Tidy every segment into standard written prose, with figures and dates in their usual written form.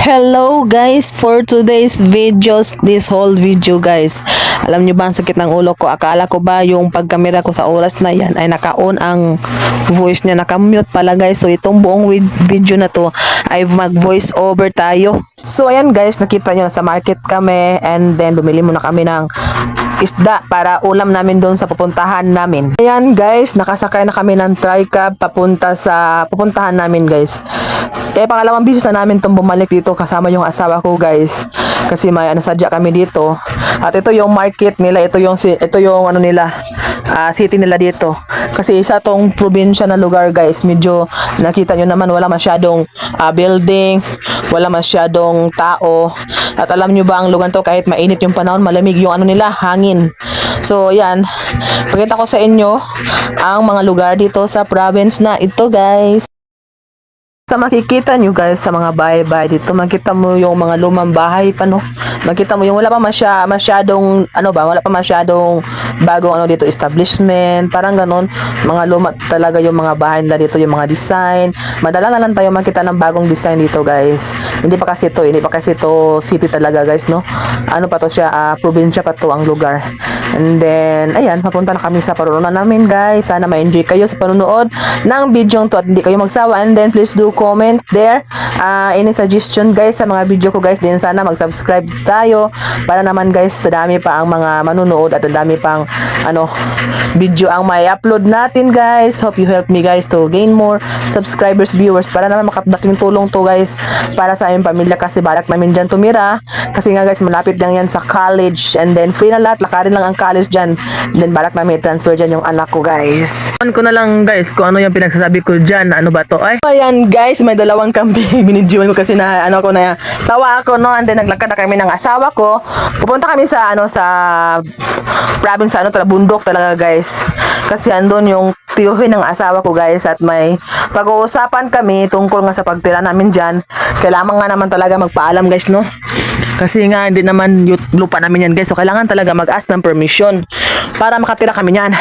Hello guys, for today's videos, this whole video guys, alam nyo ba ang sakit ng ulo ko? Akala ko ba yung pagkamera ko sa oras na yan ay naka-on ang voice niya, naka-mute pala guys. So itong buong video na to ay mag-voice over tayo. So ayan guys, nakita nyo sa market kami and then bumili muna kami ng isda para ulam namin doon sa pupuntahan namin. Ayan guys, nakasakay na kami ng tricab papunta sa pupuntahan namin guys. Pangalawang bisis na namin itong bumalik dito kasama yung asawa ko guys. Kasi may nasadya kami dito. At ito yung market nila, ito yung ano nila, city nila dito. Kasi isa tong probinsya na lugar guys. Medyo nakita nyo naman wala masyadong building, wala masyadong tao. At alam nyo ba ang lugar to kahit mainit yung panahon, malamig yung ano nila, hangin. So yan, pakita ko sa inyo ang mga lugar dito sa province na ito guys. Sa makikita nyo guys sa mga bahay-bahay dito, makita mo yung mga lumang bahay pa no. Makita mo yung wala pa masyadong wala pa masyadong bagong dito establishment, parang ganon. Mga luma talaga yung mga bahay nila dito, yung mga design. Madala na lang tayo makita ng bagong design dito guys. Hindi pa kasi to city talaga guys no. Ano pa to siya, probinsya pa to ang lugar. And then ayan, papunta na kami sa parununan namin guys. Sana ma-enjoy kayo sa panunood ng video to at hindi kayo magsawa. And then please do comment there any suggestion guys sa mga video ko guys. Din sana mag-subscribe tayo para naman guys dami pa ang mga manunood at dami pang video ang may upload natin guys. Hope you help me guys to gain more subscribers, viewers para naman makadaking tulong to guys para sa aming pamilya kasi balak namin dyan tumira kasi nga guys malapit lang yan sa college and then free na lahat, lakarin lang ang college dyan. And then balak namin i-transfer dyan yung anak ko guys. Ko na lang guys kung ano yung pinagsasabi ko dyan, ano ba to ay ayan guys, may dalawang kambing binidyoan ko kasi na tawa ako no. And then naglakad na kami ng asawa ko, pupunta kami sa sa province bundok talaga guys kasi andun yung tiyuhin ng asawa ko guys at may pag-uusapan kami tungkol nga sa pagtira namin dyan. Kailangan nga naman talaga magpaalam guys no kasi nga hindi naman lupa namin yan guys, so kailangan talaga mag-ask ng permission para makatira kami yan.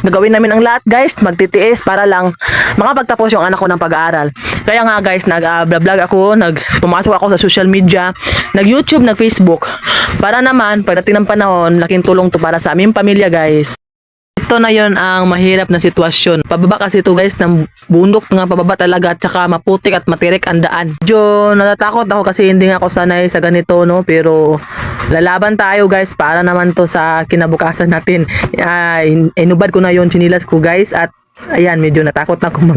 Gagawin namin ang lahat guys, magtitiis para lang makapagtapos yung anak ko ng pag-aaral. Kaya nga guys, nag-vlog ako, pumasok ako sa social media, nag-YouTube, nag-Facebook para naman pagdating ng panahon, laking tulong to para sa aming pamilya guys. Ito na yon ang mahirap na sitwasyon. Pababa kasi ito guys ng bundok nga pababa talaga at saka maputik at matirik ang daan. Medyo natatakot ako kasi hindi nga ako sanay sa ganito no, pero lalaban tayo guys para naman to sa kinabukasan natin. Inubad ko na yung chinilas ko guys at ayan, medyo natakot na akong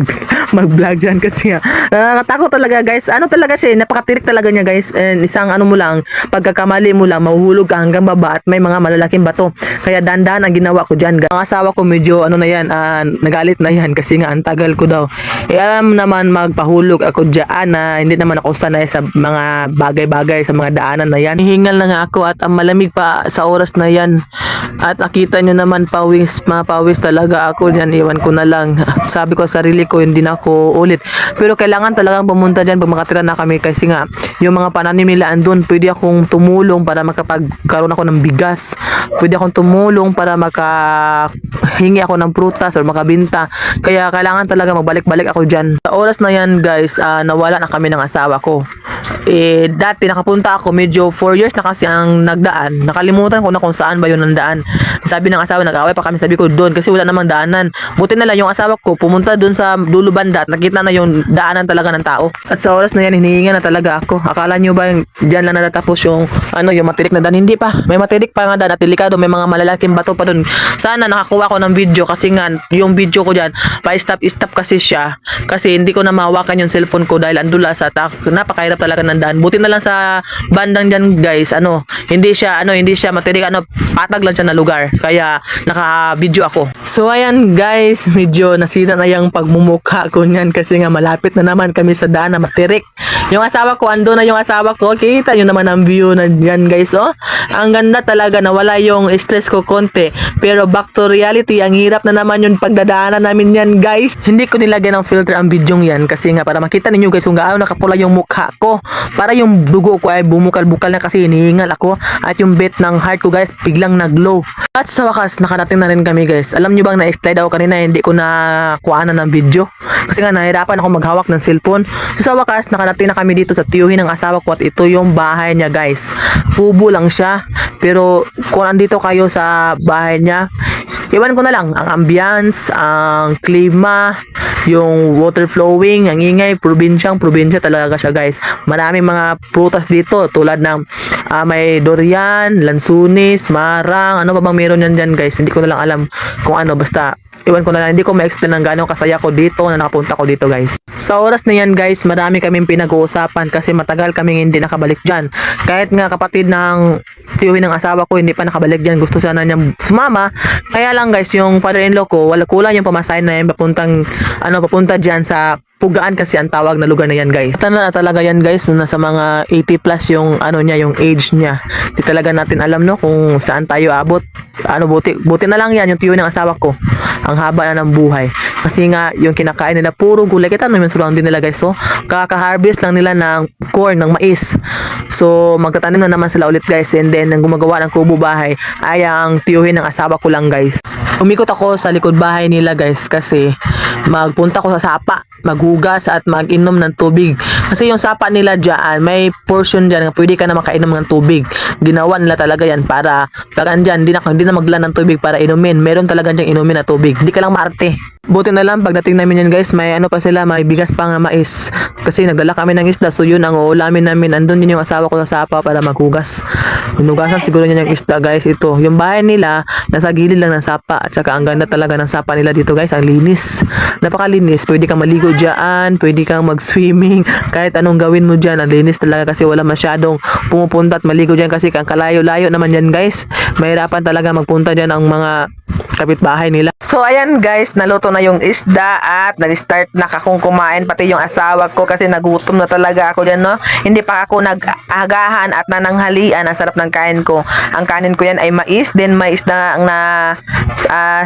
mag-vlog dyan kasi nakakatakot talaga guys. Ano talaga siya, napakatirik talaga niya guys. And isang mo lang, pagkakamali mo lang, mahuhulog ka hanggang baba at may mga malalaking bato. Kaya dandahan ang ginawa ko dyan guys. Ang asawa ko medyo nagalit na yan kasi nga ang tagal ko daw. Alam naman magpahulog ako dyan na hindi naman ako sanay sa mga bagay-bagay, sa mga daanan na yan. Hihingal na nga ako at ang malamig pa sa oras na yan. At nakita nyo naman pawis talaga ako dyan. Iwan ko na lang. Sabi ko sa sarili ko, hindi na ako ulit. Pero kailangan talagang pumunta dyan pag makatira na kami kasi nga, yung mga pananim nila andun, pwede akong tumulong para makapagkaroon ako ng bigas. Pwede akong tumulong para makahingi ako ng prutas or makabinta. Kaya kailangan talaga magbalik-balik ako dyan. Sa oras na yan guys, nawala na kami ng asawa ko. Dati nakapunta ako, medyo 4 years na kasi ang nagdaan. Nakalimutan ko na kung saan ba yun ang daan. Sabi ng asawa, nag-away pa kami, sabi ko doon kasi wala namang daanan. Buti na lang yung asawa ko pumunta doon sa dulo banda at nakita na yung daanan talaga ng tao. At sa oras na yan, hinihinga na talaga ako. Akala nyo ba dyan lang natatapos yung yung matirik na daan? Hindi pa. May matirik pa nga daan at delikado. May mga malalaking bato pa doon. Sana nakakuha ko ng video kasi nga yung video ko dyan, pa-stop kasi siya. Kasi hindi ko na mahawakan yung cellphone ko dahil andula sa napakahirap talaga ng daan. Buti na lang sa bandang dyan guys, hindi siya matirik, patag lang siya na lugar. Kaya naka-video ako. So ayan guys, medyo nasira na yung pagmumukha ko niyan kasi nga malapit na naman kami sa daan na matirik. Yung asawa ko, ando na yung asawa ko. Kita nyo naman ang view na yan guys oh. Ang ganda talaga, nawala yung stress ko konti. Pero back to reality, ang hirap na naman yung pagdadaanan namin yan guys. Hindi ko nilagyan ng filter ang video yan kasi nga para makita ninyo guys kung gaano nakapula yung mukha ko. Para yung dugo ko ay bumukal-bukal na kasi hinihingal ako. At yung beat ng heart ko guys, biglang biglang nag-low. At sa wakas, nakarating na rin kami guys. Alam nyo bang na-extend ako kanina, hindi ko na kuhanan ng video. Kasi nga nahirapan ako maghawak ng cellphone. So sa wakas, nakarating na kami dito sa tiyuhin ng asawa ko at ito yung bahay niya guys. Kubo lang siya. Pero kung andito kayo sa bahay niya, iwan ko na lang ang ambience, ang klima, yung water flowing, ang ingay, probinsya talaga siya guys. Maraming mga prutas dito tulad ng may durian, lansunis, marang, ano pa bang meron yan dyan guys. Hindi ko na lang alam kung ano, basta iwan ko na lang, hindi ko ma-explain ng gano'ng kasaya ko dito na nakapunta ko dito guys. Sa oras na yan guys, marami kaming pinag-uusapan kasi matagal kaming hindi nakabalik dyan. Kahit nga kapatid ng tiyuhin ng asawa ko hindi pa nakabalik dyan, gusto sana niyang sumama. Kaya lang guys, yung father-in-law ko, wala, kulang yung pamasahe na yan papunta dyan sa Pugaan kasi ang tawag na lugar na yan guys. Tanda na talaga yan guys, nasa mga 80 plus yung yung age niya. Di talaga natin alam no kung saan tayo abot. Buti na lang yan yung tiyo ng asawa ko. Ang haba na ng buhay. Kasi nga yung kinakain nila puro gulay. Kita naman surrounding nila guys. So kaka-harvest lang nila ng corn, ng mais. So magtatanim na naman sila ulit guys. And then ang gumagawa ng kubo bahay ay ang tiyuhin ng asawa ko lang guys. Umikot ako sa likod bahay nila guys kasi magpunta ko sa sapa, maghugas at mag-inom ng tubig. Kasi yung sapa nila dyan, may portion dyan na pwede ka na makainom ng tubig. Ginawa nila talaga yan para pag andyan, hindi na maglan ng tubig para inumin. Meron talaga dyan inumin na tubig. Hindi ka lang maarte. Buti na lang pagdating namin yan guys, may pa sila, may bigas pa nga mais. Kasi nagdala kami ng isda, so yun ang uulamin namin. Andun din yung asawa ko sa sapa para maghugas. Hinugasan siguro niya yung isda guys. Ito, yung bahay nila, nasa gilid lang ng sapa. At saka ang ganda talaga ng sapa nila dito guys, ang linis. Napakalinis, pwede kang maligo dyan, pwede kang mag-swimming, kahit anong gawin mo dyan, ang linis talaga kasi wala masyadong pumupunta at maligo dyan kasi ang kalayo-layo naman yan guys. Mahirapan talaga magpunta dyan ang mga kapitbahay nila. So ayan guys, naluto na yung isda at nag-start na akong kumain, pati yung asawa ko kasi nagutom na talaga ako dyan no. Hindi pa ako nag-agahan at nananghalian. Ang sarap ng kain ko. Ang kanin ko yan ay mais, then may isda na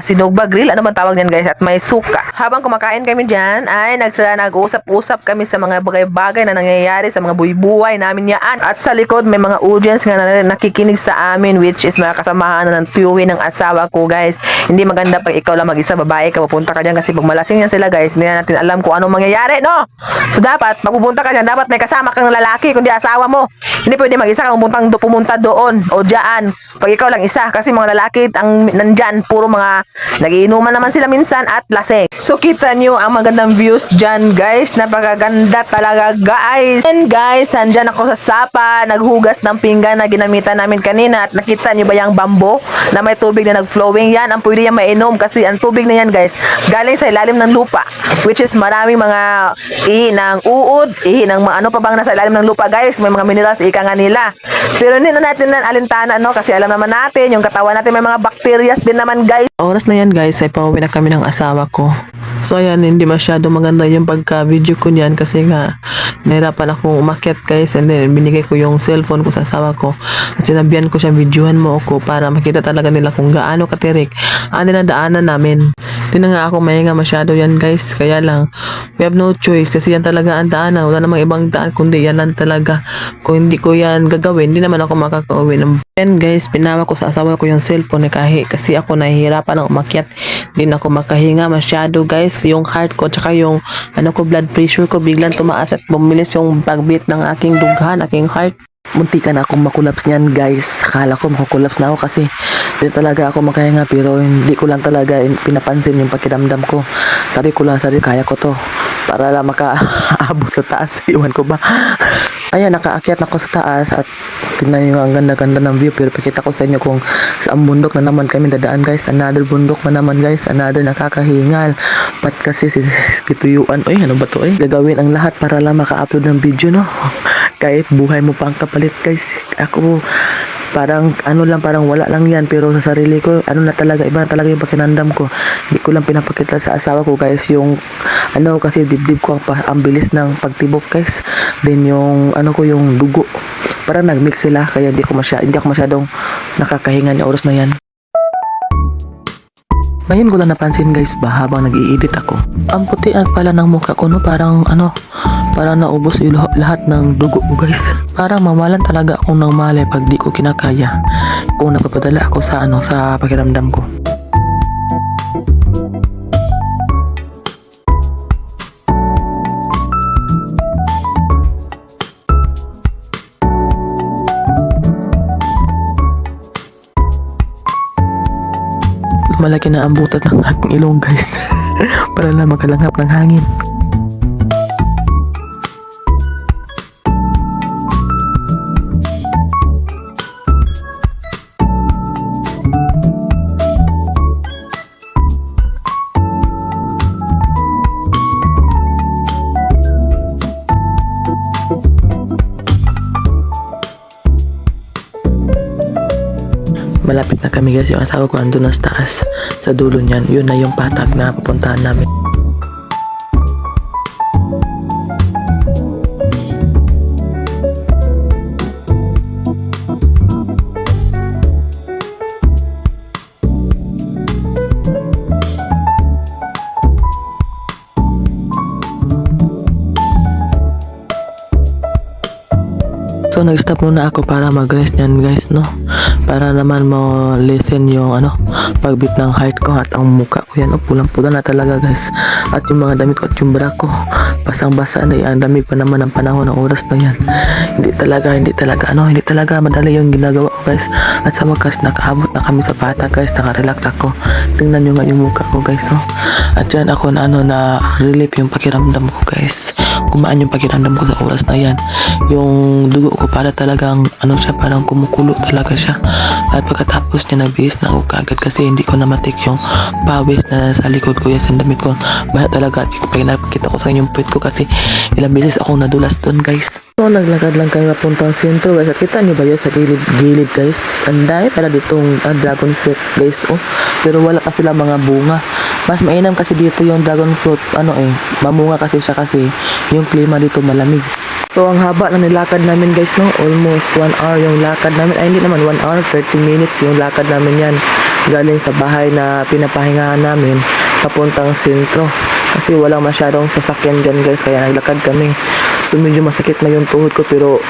sinugba grill, ano bang tawag yan guys, at may suka. Habang kumakain kami dyan ay nag-usap-usap kami sa mga bagay-bagay na nangyayari sa mga buhay-buhay namin yan. At sa likod may mga audience nga na nakikinig sa amin, which is mga kasamahan na ng tiyuhin ng asawa ko guys. Hindi maganda pag ikaw lang mag-isa, babae ka, pupunta ka dyan kasi pag malasing yan sila guys, hindi na natin alam kung anong mangyayari, no? So dapat, pag pupunta ka dyan, dapat may kasama kang lalaki, kundi asawa mo. Hindi pwede mag-isa kang pumunta doon o dyan. Pag ikaw lang isa, kasi mga lalaki ang nandyan, puro mga nagiinuman naman sila minsan at lasing. So kita nyo ang magandang views dyan guys, napakaganda talaga guys. And guys, andyan ako sa sapa, naghugas ng pinggan na ginamitan namin kanina at nakita nyo ba yung bambo na may tubig na nag-flowing? Yan ang pwede yan mainom kasi ang tubig na yan guys galing sa ilalim ng lupa, which is maraming mga ihi ng uod, ihi ng mga ano pa bang nasa ilalim ng lupa guys, may mga minerals ika nga nila. Pero hindi na natin alintana no, kasi alam naman natin yung katawan natin may mga bacterias din naman guys. Oras na yan guys ay pauwi na kami ng asawa ko. So ayan, hindi masyado maganda yung pagka-video ko niyan kasi nga nahirapan akong umakyat guys, and then binigay ko yung cellphone ko sa asawa ko at sinabihan ko siya, videohan mo ako para makita talaga nila kung gaano katirik ang dinadaanan namin. Hindi na nga ako mahinga masyado yan guys, kaya lang we have no choice kasi yan talaga ang daanan, wala namang ibang daan kundi yan lang talaga. Kung hindi ko yan gagawin, hindi naman ako makakauwi ng yan guys. Pinawa ko sa asawa ko yung cellphone kasi ako nahihirapan ng umakyat, hindi na ako makahinga masyado guys. Yung heart ko tsaka yung blood pressure ko biglang tumaas at bumilis yung pagbeat ng aking dughan, aking heart. Munti ka na akong makulaps niyan guys. Akala ko makukulaps na ako kasi hindi talaga ako makahinga, pero hindi ko lang talaga pinapansin yung pakiramdam ko. Sabi ko lang kaya ko to para lang makaabot sa taas. Iwan ko ba? Ayan, nakaakyat na ako sa taas at tingnan nyo ang ganda-ganda ng view, pero pakita ko sa inyo kung saan bundok na naman kami dadaan guys. Another bundok na naman guys, another nakakahingal. Pat kasi kituyuan, ano ba to gagawin ang lahat para lang maka-upload ng video no. Kahit buhay mo pa ang kapalit guys. Ako parang parang wala lang yan, pero sa sarili ko na talaga, iba na talaga yung pakinandam ko. Hindi ko lang pinapakita sa asawa ko guys yung kasi dibdib ko ang bilis ng pagtibok guys. Then yung yung dugo parang nagmix sila, kaya hindi ako masyadong nakakahinga yung oras na yan. Ngayon ko lang napansin guys ba habang nag-i-edit ako, ang putian pala ng mukha ko no, parang naubos yung lahat ng dugo ko guys. Parang mawalan talaga akong ng malay pag di ko kinakaya. kung napapadala ako sa sa pakiramdam ko. Malaki na ang butas ng aking ilong guys para lang makalanghap ng hangin. Malapit na kami guys, yung asawa ko andun na sa taas sa dulo niyan, yun na yung patag na pupuntahan namin. So nag-stop muna ako para mag-rest niyan guys, no? Para naman mo listen yung pagbit ng heart ko at ang mukha ko yan, pulang-pula na talaga guys. At yung mga damit ko at yung bra ko, basang-basa na yan, dami pa naman ang panahon ng oras na yan. Hindi talaga madali yung ginagawa ko guys. At sa wakas, nakaabot na kami sa bata guys, naka-relax ako. Tingnan nyo nga yung mukha ko guys, no? At yan ako na relief yung pakiramdam ko guys. Kumaan yung pakiramdam ko sa oras na yan. Yung dugo ko para talagang siya, parang kumukulo talaga siya. At pagkatapos niya nagbihis na ako kagad kasi hindi ko na matik yung pawis na sa likod ko, yes, ang damit ko. Baya talaga, at pag nakikita ko sa yung puwet ko kasi ilang beses akong nadulas doon guys. So naglakad lang kami papuntang sentro guys, at kita nyo ba yun sa gilid guys, ang dami pala ditong dragon fruit guys, pero wala pa sila mga bunga. Mas mainam kasi dito yung dragon fruit, mamunga kasi siya kasi yung klima dito malamig. So ang haba na nilakad namin guys, no, almost 1 hour yung lakad namin, ay hindi naman 1 hour, 30 minutes yung lakad namin yan, galing sa bahay na pinapahingahan namin papuntang sentro kasi walang masyadong sasakyan dyan guys, kaya naglakad kami. So medyo masakit na yung tuhod ko pero